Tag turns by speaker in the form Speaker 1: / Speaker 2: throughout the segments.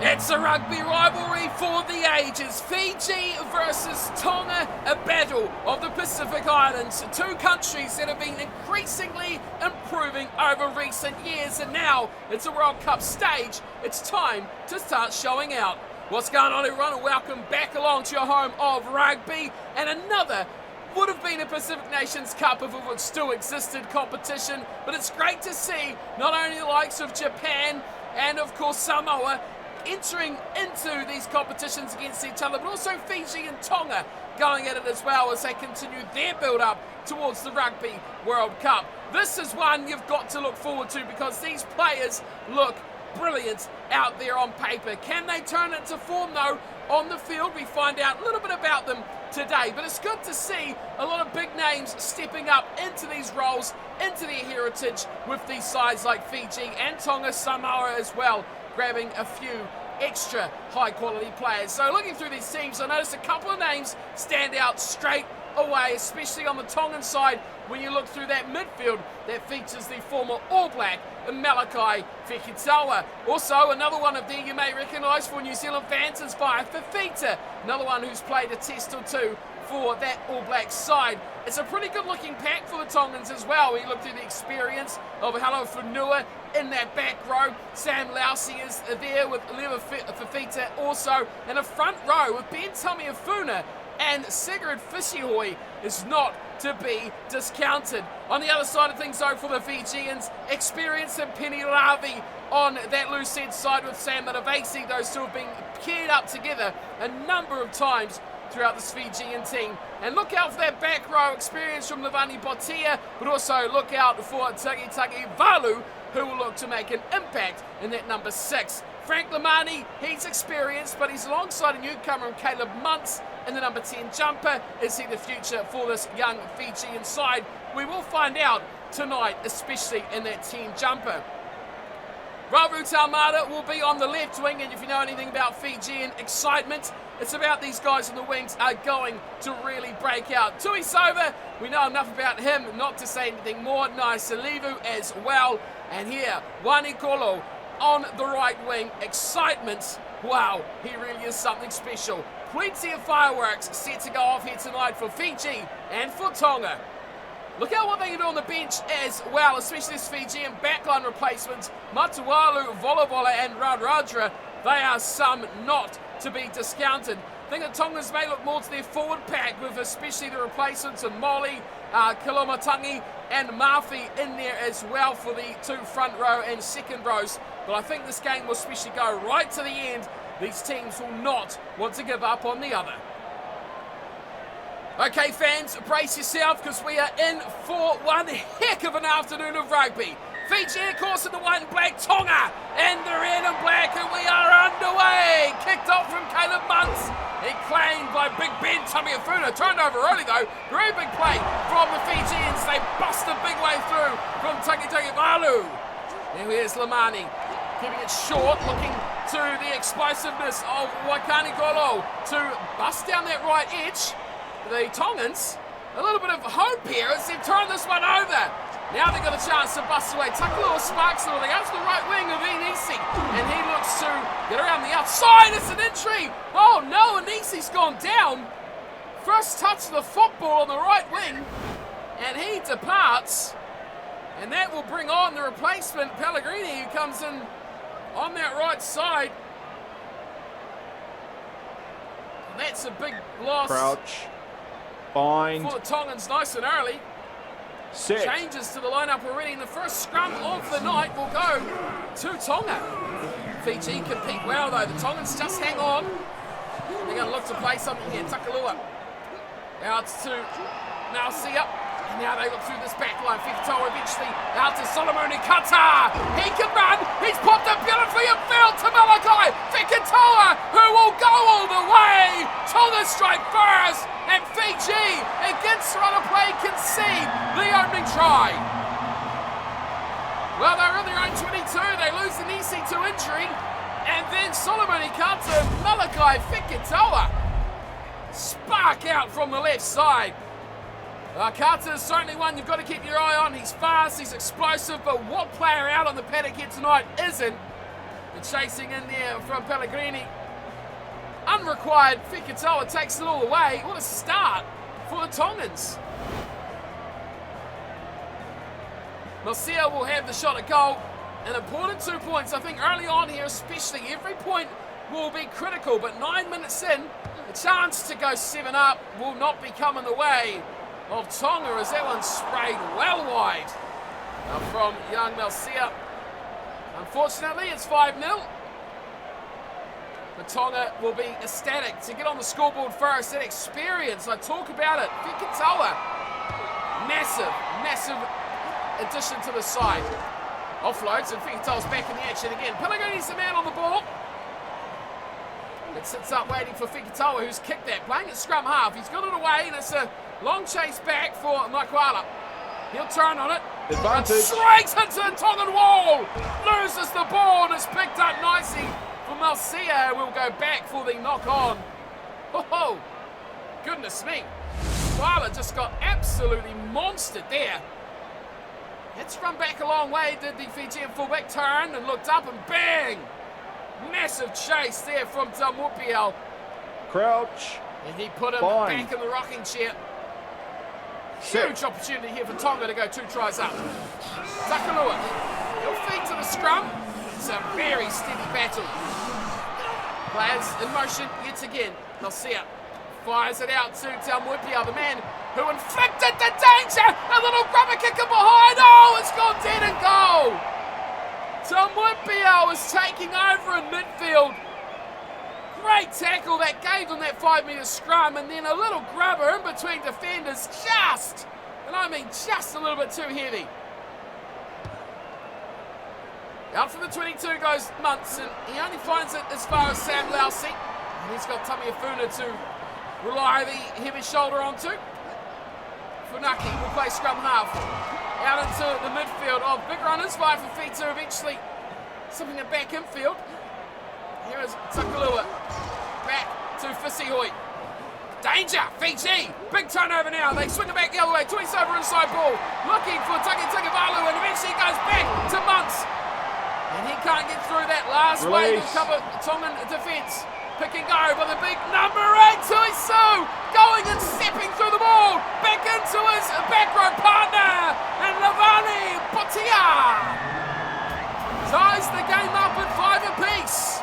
Speaker 1: It's a rugby rivalry for the ages. Fiji versus Tonga, a battle of the Pacific Islands. Two countries that have been increasingly improving over recent years, and now it's a World Cup stage. It's time to start showing out. What's going on, everyone, and welcome back along to your home of rugby, and another would have been a Pacific Nations Cup if it still existed competition, but it's great to see not only the likes of Japan and of course Samoa entering into these competitions against each other, but also Fiji and Tonga going at it as well as they continue their build-up towards the Rugby World Cup. This is one you've got to look forward to because these players look brilliant out there on paper. Can they turn it to form though on the field? We find out a little bit about them today, but it's good to see a lot of big names stepping up into these roles, into their heritage with these sides like Fiji and Tonga, Samoa as well, grabbing a few extra high quality players. So looking through these teams, I noticed a couple of names stand out straight away, especially on the Tongan side when you look through that midfield that features the former All Black Malakai Fekitoa. Also another one of them you may recognise for New Zealand fans is Vai Fafita, another one who's played a test or two for that All Black side. It's a pretty good looking pack for the Tongans as well. We look through the experience of Halo Whenua in that back row. Sam Lausi is there with Lewa Fafita also, and a front row with Ben Tamiafuna and Sigurd Fishihoy is not to be discounted. On the other side of things though, for the Fijians, experience and Penny Lavi on that loose end side with Sam Matavesi. Those two have been paired up together a number of times throughout this Fijian team. And look out for that back row experience from Levani Botia, but also look out for Tagi Valu, who will look to make an impact in that number 6. Frank Lamani, he's experienced, but he's alongside a newcomer in Caleb Muntz in the number 10 jumper. Is he the future for this young Fijian side? We will find out tonight, especially in that 10 jumper. Ravu Taumata will be on the left wing, and if you know anything about Fijian excitement, it's about these guys on the wings are going to really break out. Tui Sova, we know enough about him not to say anything more. Naisalivu as well. And here, Wanikolo on the right wing. Excitement. Wow, he really is something special. Plenty of fireworks set to go off here tonight for Fiji and for Tonga. Look at what they can do on the bench as well, especially this Fijian backline replacements. Matualu, Volovola and Radradra, they are some not to be discounted. I think the Tongans may look more to their forward pack with especially the replacements of Molly, Kilomatangi and Mafi in there as well for the two front row and second rows. But I think this game will especially go right to the end. These teams will not want to give up on the other. Okay fans, brace yourself because we are in for one heck of an afternoon of rugby. Fiji, of course, in the white and black, Tonga in the red and black, and we are underway. Kicked off from Caleb Muntz. He claimed by Big Ben Tamiafuna. Turned over early though. Very big play from the Fijians. They bust a big way through from Tagi Valu. Now here's Lamani, keeping it short, looking to the explosiveness of Waikani Golo to bust down that right edge. The Tongans, a little bit of hope here as they've turned this one over. Now they've got a chance to bust away. Takalua sparks it. They go to the right wing of Inisi, and he looks to get around the outside. It's an entry. Oh no, Inisi's gone down. First touch of the football on the right wing, and he departs. And that will bring on the replacement, Pellegrini, who comes in on that right side. And that's a big loss.
Speaker 2: Crouch. Bind.
Speaker 1: For the Tongans nice and early.
Speaker 2: Set.
Speaker 1: Changes to the lineup already, and the first scrum of the night will go to Tonga. Fiji compete well though. The Tongans just hang on. They're going to look to play something here. Takalua out to Nausia. And now they look through this back line. Fekitoa eventually out to Solomon Kata. He can run. He's popped it beautifully and fell to Malakai Fekitoa, who will go all the way. Tonga strike first. And Fiji, against run of play, concede the opening try. Well, they're in their own 22. They lose the Nisi to injury. And then Solomon Kata, Malakai Fekitoa spark out from the left side. Kata is certainly one you've got to keep your eye on. He's fast, he's explosive, but what player out on the paddock here tonight isn't? chasing in there from Pellegrini. Unrequired, Fikitoa takes it all away. What a start for the Tongans. Marcia will have the shot at goal. An important 2 points, I think, early on here especially. Every point will be critical, but 9 minutes in, the chance to go 7 up will not be coming the way of Tonga as that one sprayed well wide from young Marcia. Unfortunately, it's 5-0. But Tonga will be ecstatic to get on the scoreboard first. That experience, I talk about it. Fikitoa, massive addition to the side. Offloads and Fikitoa's back in the action again. Pellegrini's the man on the ball. It sits up waiting for Fikitoa, who's kicked that, playing at scrum half. He's got it away and it's a long chase back for Makwala. He'll turn on it.
Speaker 2: Advantage.
Speaker 1: And straight into the Tongan wall. Loses the ball and it's picked up nicely for Marcia. We'll go back for the knock on. Oh, goodness me. Makwala just got absolutely monstered there. It's run back a long way, did the Fijian fullback, turned and looked up and bang! Massive chase there from Tamupiel.
Speaker 2: Crouch.
Speaker 1: And he put him
Speaker 2: Fine.
Speaker 1: back in the rocking chair.
Speaker 2: Set.
Speaker 1: Huge opportunity here for Tonga to go 2 tries up. Takalua, he'll feed to the scrum. It's a very steady battle. Players in motion yet again. Marcia fires it out to Tamupiel, the man who inflicted the danger. A little grubber kicker behind. Oh, it's gone dead and goal. Tamupiel is taking over in midfield. Great tackle that gave them that 5-metre scrum, and then a little grubber in between defenders, just, and I mean just a little bit too heavy. Out for the 22 goes Munson. He only finds it as far as Sam Lousy. He's got Tamiafuna to rely the heavy shoulder onto. Funaki will play scrum half. Out into the midfield of big runners, 5 for Fitu eventually. Something it back infield. Here is Takalua. Back to Fisihoi. Danger, Fiji. Big turnover now. They swing it back the other way. Twice over inside ball. Looking for Tagavalu, and eventually goes back to Muntz. And he can't get through that last wave of cover Tongan defence. Pick and go by the big number 8, Tuisu, going and stepping through the ball, back into his back row partner, and Lavani Potia ties the game up at 5 apiece.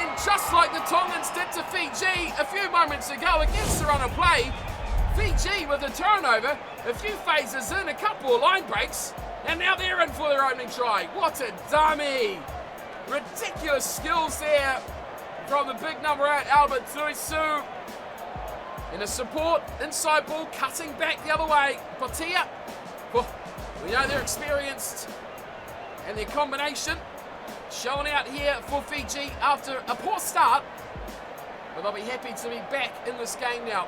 Speaker 1: And just like the Tongans did to Fiji a few moments ago against the run of play, Fiji with a turnover, a few phases in, a couple of line breaks, and now they're in for their opening try. What a dummy! Ridiculous skills there from the big number 8, Albert Tuisu. In a support, inside ball, cutting back the other way. Potia, we know they're experienced. And their combination showing out here for Fiji after a poor start. But they'll be happy to be back in this game now.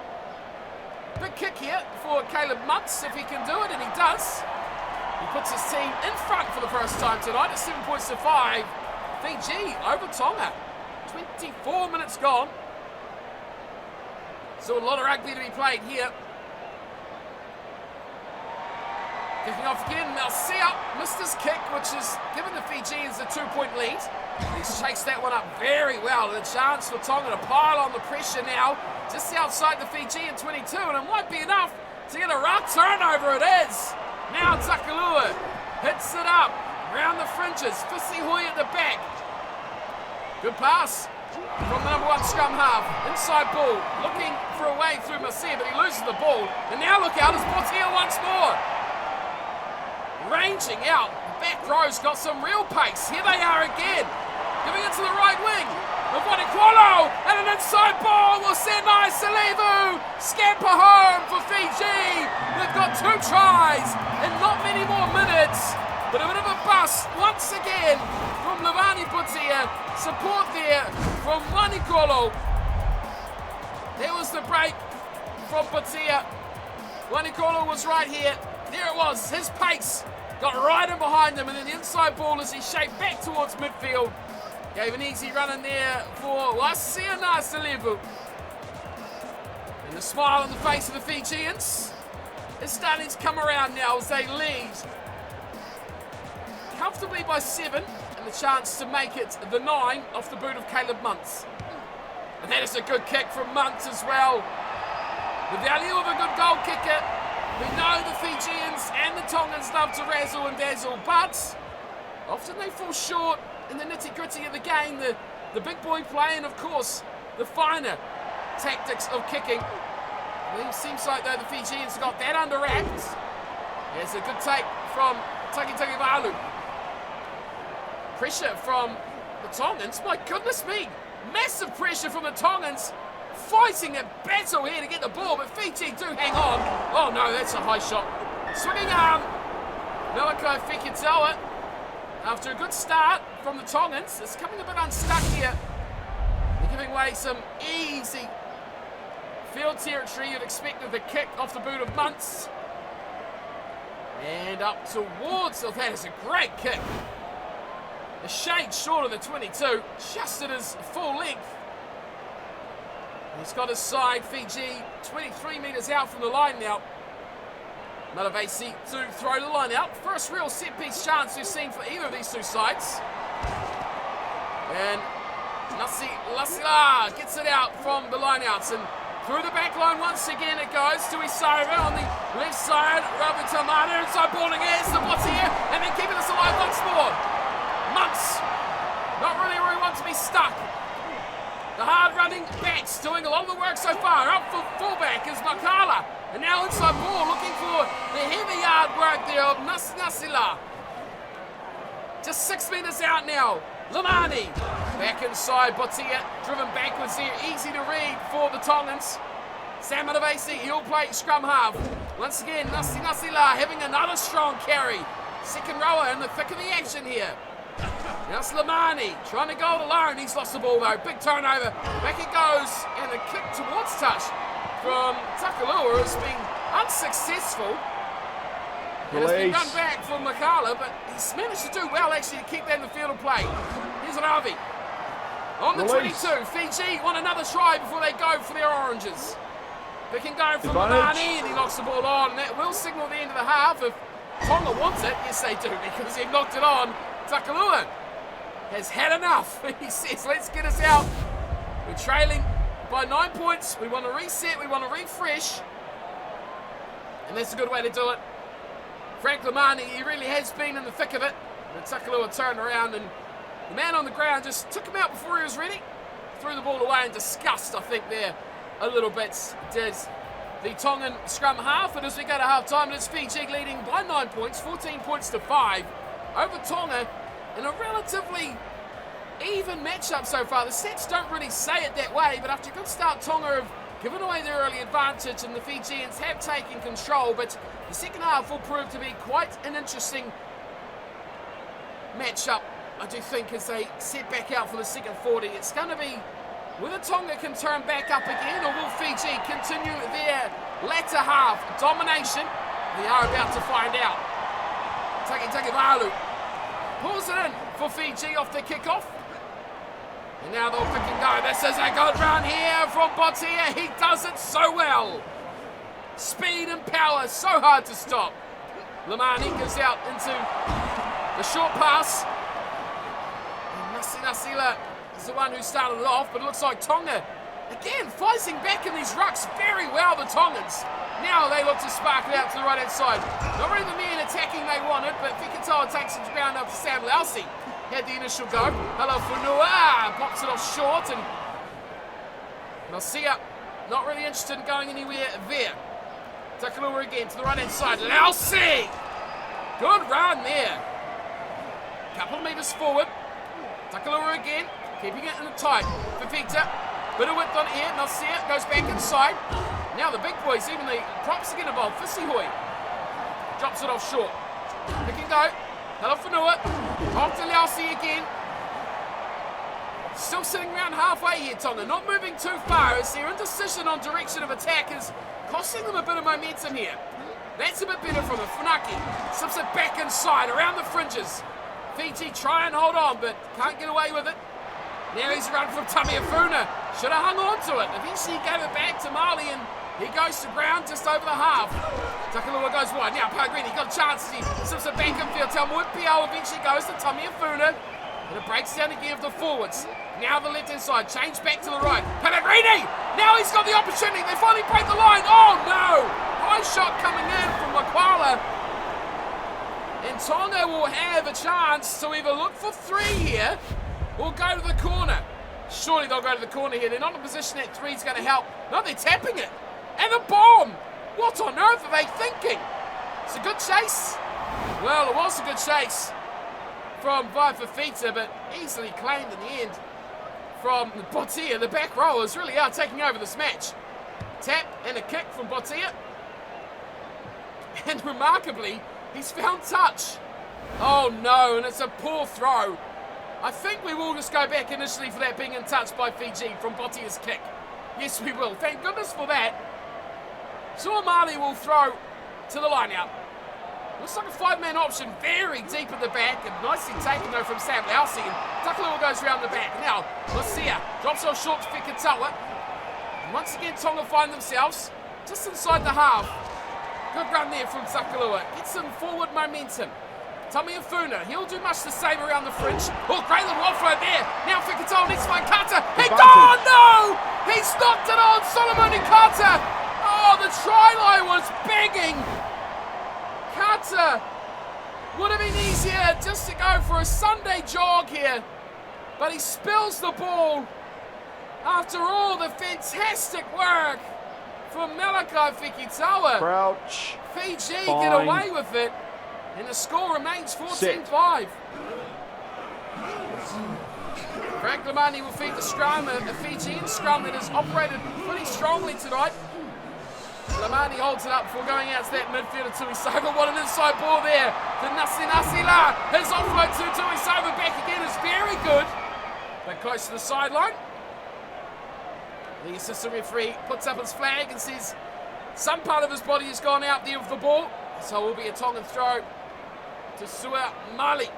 Speaker 1: Big kick here for Caleb Muntz, if he can do it, and he does. He puts his team in front for the first time tonight at 7 points to 5. Fiji over Tonga. 24 minutes gone. So a lot of rugby to be played here. Kicking off again, Marcia missed his kick, which has given the Fijians a 2-point lead. He's chased that one up very well, and a chance for Tonga to pile on the pressure now, just outside the Fijian 22, and it might be enough to get a ruck turnover. It is. Now Takalua hits it up, round the fringes, Fisihoi at the back. Good pass from the number 1 scrum half. Inside ball, looking for a way through Marcia, but he loses the ball. And now look out, it's Portia once more. Ranging out, the back row's got some real pace. Here they are again, giving it to the right wing. Mavonikwalo, and an inside ball will send Salivu scamper home for Fiji. They've got 2 tries in not many more minutes, but a bit of a bust once again from Lavani Putia. Support there from Wanikolo. There was the break from Putia. Wanikolo was right here. There it was, his pace got right in behind him, and then the inside ball as he shaped back towards midfield. Gave an easy run in there for Wasiana Salivu. And the smile on the face of the Fijians is starting to come around now as they lead comfortably by 7. and the chance to make it the 9 off the boot of Caleb Muntz. And that is a good kick from Muntz as well. The value of a good goal kicker. We know the Fijians and the Tongans love to razzle and dazzle, but often they fall short in the nitty-gritty of the game. The big boy play and, of course, the finer tactics of kicking. It seems like, though, the Fijians got that under wraps. There's a good take from Takitaki Valu. Pressure from the Tongans. My goodness me. Massive pressure from the Tongans. Fighting a battle here to get the ball, but Fiji do hang on. Oh no, that's a high shot. Swinging arm. Malakai Fekitoa, after a good start from the Tongans, it's coming a bit unstuck here. They're giving away some easy field territory you'd expect with the kick off the boot of Muntz. And up towards, oh, that is a great kick. A shade short of the 22, just at his full length. He's got his side, Fiji, 23 metres out from the line now. Malavesi to throw the line out. First real set-piece chance we've seen for either of these two sides. And Lasila gets it out from the line-outs. And through the back line once again it goes to Isaiva on the left side. Ravi Tamada inside balling against the bots here. And then keeping us alive once more. Muntz, not really where he wants to be stuck. The hard-running backs doing a lot of the work so far. Up for fullback is Makala. And now inside ball, looking for the heavy yard work there of Nasila. Just 6 metres out now. Lamani. Back inside, Botia driven backwards here. Easy to read for the Tongans. Sam Malavesi, he'll play scrum half. Once again, Nasila having another strong carry. Second rower in the thick of the action here. Now Slimani trying to go it alone. He's lost the ball though. Big turnover. Back it goes. And a kick towards touch from Takalua has been unsuccessful. It has been run back from Makala, but he's managed to do well actually to keep that in the field of play. Here's Ravi. On the 22, Fiji want another try before they go for their oranges. They can go from Lamani and he knocks the ball on. And that will signal the end of the half. If Tonga wants it, yes they do, because they've knocked it on. Takalua has had enough. He says, let's get us out. We're trailing by 9 points. We want to reset. We want to refresh. And that's a good way to do it. Frank Lamani, he really has been in the thick of it. And Takalua turned around and the man on the ground just took him out before he was ready. Threw the ball away in disgust, I think, there a little bit. Did the Tongan scrum half. And as we go to half time, it's Fiji leading by 9 points, 14 points to 5 over Tonga in a relatively even matchup so far. The stats don't really say it that way, but after a good start, Tonga have given away their early advantage and the Fijians have taken control, but the second half will prove to be quite an interesting matchup, I do think, as they set back out for the second 40. It's going to be whether Tonga can turn back up again or will Fiji continue their latter half domination. We are about to find out. Takitaki Valu pulls it in for Fiji off the kickoff. And now they'll pick and go. This is a good run here from Botia. He does it so well. Speed and power, so hard to stop. Lamani goes out into the short pass. And Nasila is the one who started it off, but it looks like Tonga, again, fighting back in these rucks very well, the Tongans. Now they look to spark it out to the right-hand side. Not really the man attacking they wanted, but Fikatoa takes it ground up to Sam Lousy. Had the initial go. Hello Funua pops it off short, and Nasia not really interested in going anywhere there. Takalua again to the right-hand side. Lousy! Good run there. Couple of metres forward. Takalua again, keeping it in the tight. Fifita, bit of width on it here. Nasia goes back inside. Now the big boys, even the props get involved. Fisihui drops it off short. Pick and go. Hello Funua. Off to Lousy again. Still sitting around halfway here, Tonga. Not moving too far as their indecision on direction of attack is costing them a bit of momentum here. That's a bit better from the Funaki. Slips it back inside, around the fringes. Fiji try and hold on, but can't get away with it. Now he's run from Tamiafuna. Should have hung on to it. Eventually he gave it back to Mali and he goes to ground just over the half. Takalua goes wide. Now Pellegrini got a chance as he slips it back in field. Tamuipio eventually goes to Tamiafuna. And it breaks down again of the forwards. Now the left-hand side, change back to the right. Pellegrini! Now he's got the opportunity. They finally break the line. Oh no! High shot coming in from Makwala. And Tonga will have a chance to either look for 3 here or go to the corner. Surely they'll go to the corner here. They're not in a position that 3 is going to help. No, they're tapping it. And a bomb! What on earth are they thinking? It's a good chase. Well, it was a good chase from Vaifafita, but easily claimed in the end from Botia. The back rowers really are taking over this match. Tap and a kick from Botia. And remarkably, he's found touch. Oh no, and it's a poor throw. I think we will just go back initially for that being in touch by Fiji from Botia's kick. Yes, we will. Thank goodness for that. Suomali will throw to the line out. Looks like a 5-man option, very deep in the back, and nicely taken though from Sam Lausi. And Takalua goes around the back. Now, Lucia drops off short to Fikatawa. And once again, Tonga find themselves just inside the half. Good run there from Takalua. Gets some forward momentum. Tamiafuna, he'll do much the same around the fringe. Oh, great little offload there. Now Fikatawa needs to find Carter. Oh no! He's knocked it on, Solomon Carter. Oh, the try line was begging. Carter would have been easier just to go for a Sunday jog here. But he spills the ball after all the fantastic work from Malakai Fikitawa.
Speaker 2: Crouch.
Speaker 1: Fiji
Speaker 2: Fine.
Speaker 1: get away with it. And the score remains 14-5. Frank Lamani will feed the scrum, a Fijian scrum that has operated pretty strongly tonight. Lamani holds it up before going out to that midfielder, Tuisova. What an inside ball there to Nasila. His offload to Tuisova back again is very good, but close to the sideline. The assistant referee puts up his flag and says some part of his body has gone out there with the ball, so it will be a Tongan throw to Sua Mali.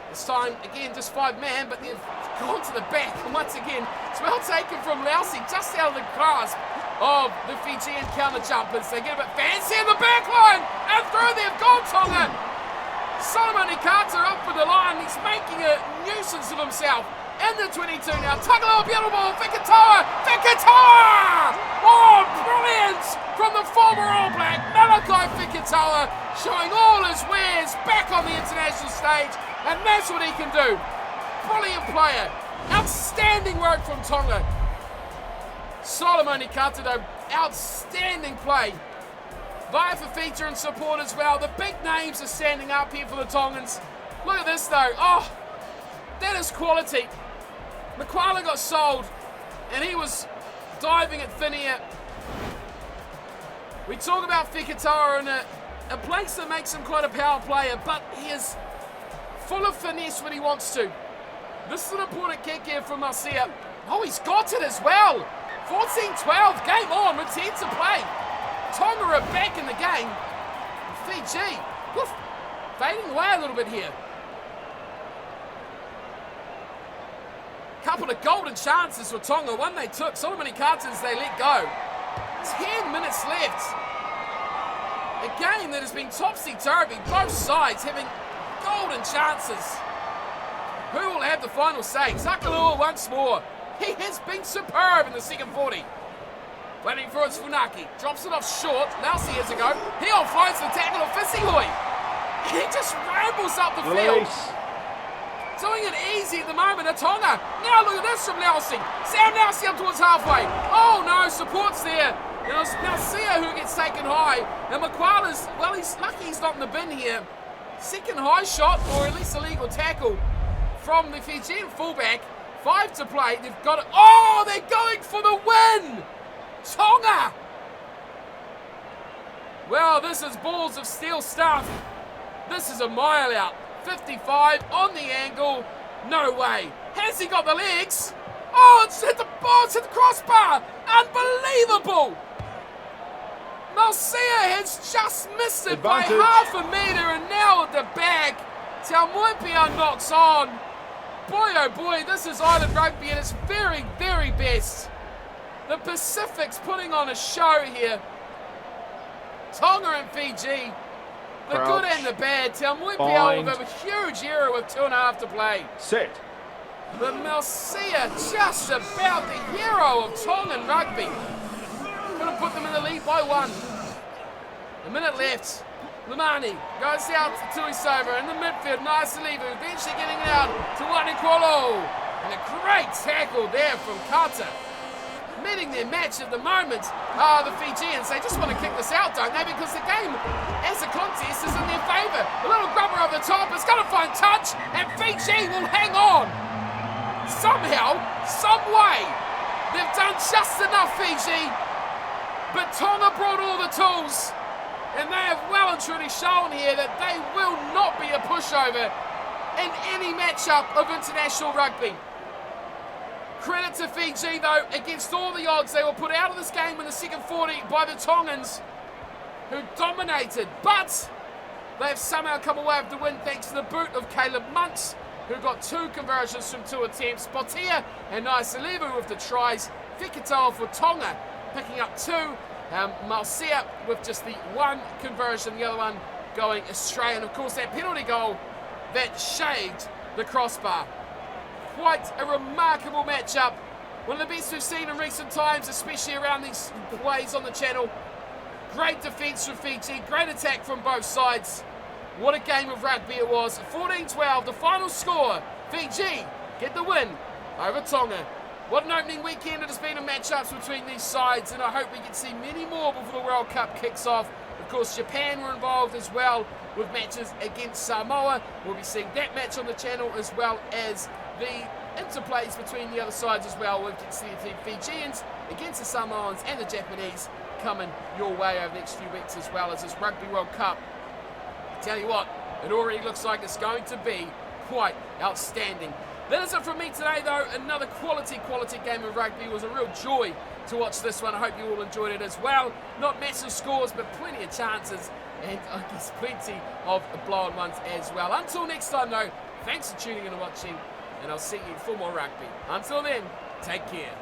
Speaker 1: This time, again, just 5-man, but they've gone to the back. And once again, it's well taken from Lausi, just out of the grasp of the Fijian counter-jumpers. They get a bit fancy in the back line, and through they've gone, Tonga. Solomon Carter up with the line. He's making a nuisance of himself. In the 22 now, Tagalua, beautiful ball, Fikatawa! Oh, brilliant from the former All Black, Malakai Fikatawa, showing all his wares back on the international stage, and that's what he can do. Brilliant player, outstanding work from Tonga. Solomon Carter, though, outstanding play. Vaifafita in support as well. The big names are standing up here for the Tongans. Look at this, though. Oh, that is quality. Makwala got sold, and he was diving at thin air. We talk about Fikatawa in a place that makes him quite a power player, but he is full of finesse when he wants to. This is an important kick here from Marcia. Oh, he's got it as well. 14-12, game on, return to play. Tonga are back in the game. Fiji, woof, fading away a little bit here. Couple of golden chances for Tonga. One they took, so many cartons they let go. 10 minutes left. A game that has been topsy-turvy, both sides having golden chances. Who will have the final say? Takalua once more. He has been superb in the second 40. Waiting for his Funaki. Drops it off short. Lausi has a go. He offloads the tackle of Fisihoi. He just rambles up the field. Doing it easy at the moment, a Tonga. Now look at this from Lausi. Sam Lausi up towards halfway. Oh no, support's there. And it's Nausia who gets taken high. And Makwala's, well, he's lucky he's not in the bin here. Second high shot, or at least illegal tackle from the Fijian fullback. 5 to play. They've got it. Oh, they're going for the win. Tonga. Well, this is balls of steel stuff. This is a mile out. 55 on the angle. No way. Has he got the legs? Oh, it's hit the ball. It's hit the crossbar. Unbelievable. Malsia has just missed it by half a metre, and now at the back, Taumoepia knocks on. Boy, oh boy, this is island rugby at its very, very best. The Pacific's putting on a show here. Tonga and Fiji The good and the bad. Taumui Piao with a huge error with 2.5 to play.
Speaker 2: Set.
Speaker 1: But Malsia, just about the hero of Tongan rugby. Going to put them in the lead by 1. A minute left. Lamani goes out to Isover in the midfield. Naisalivu eventually getting it out to Wanikolo. And a great tackle there from Kata. Meeting their match at the moment are the Fijians. They just want to kick this out, don't they? Because the game, as a contest, is in their favour. A little grubber over the top. It's going to find touch. And Fiji will hang on. Somehow, some way, they've done just enough, Fiji. But Tonga brought all the tools. And they have well and truly shown here that they will not be a pushover in any matchup of international rugby. Credit to Fiji, though, against all the odds. They were put out of this game in the second 40 by the Tongans, who dominated. But they have somehow come away with the win thanks to the boot of Caleb Muntz, who got 2 conversions from 2 attempts. Botia and Naisalivu with the tries. Fikitoa for Tonga picking up 2. Malsia with just the 1 conversion, the other one going astray. And of course that penalty goal that shaved the crossbar. Quite a remarkable matchup. One of the best we've seen in recent times, especially around these plays on the channel. Great defence from Fiji, great attack from both sides. What a game of rugby it was. 14-12, the final score. Fiji get the win over Tonga. What an opening weekend it has been of matchups between these sides, and I hope we can see many more before the World Cup kicks off. Of course, Japan were involved as well with matches against Samoa. We'll be seeing that match on the channel, as well as the interplays between the other sides as well. We'll get to see the Fijians against the Samoans and the Japanese coming your way over the next few weeks, as well as this Rugby World Cup. Tell you what, it already looks like it's going to be quite outstanding. That is it from me today, though. Another quality game of rugby. It was a real joy to watch this one. I hope you all enjoyed it as well. Not massive scores, but plenty of chances, and I guess plenty of blown ones as well. Until next time, though, thanks for tuning in and watching, and I'll see you for more rugby. Until then, take care.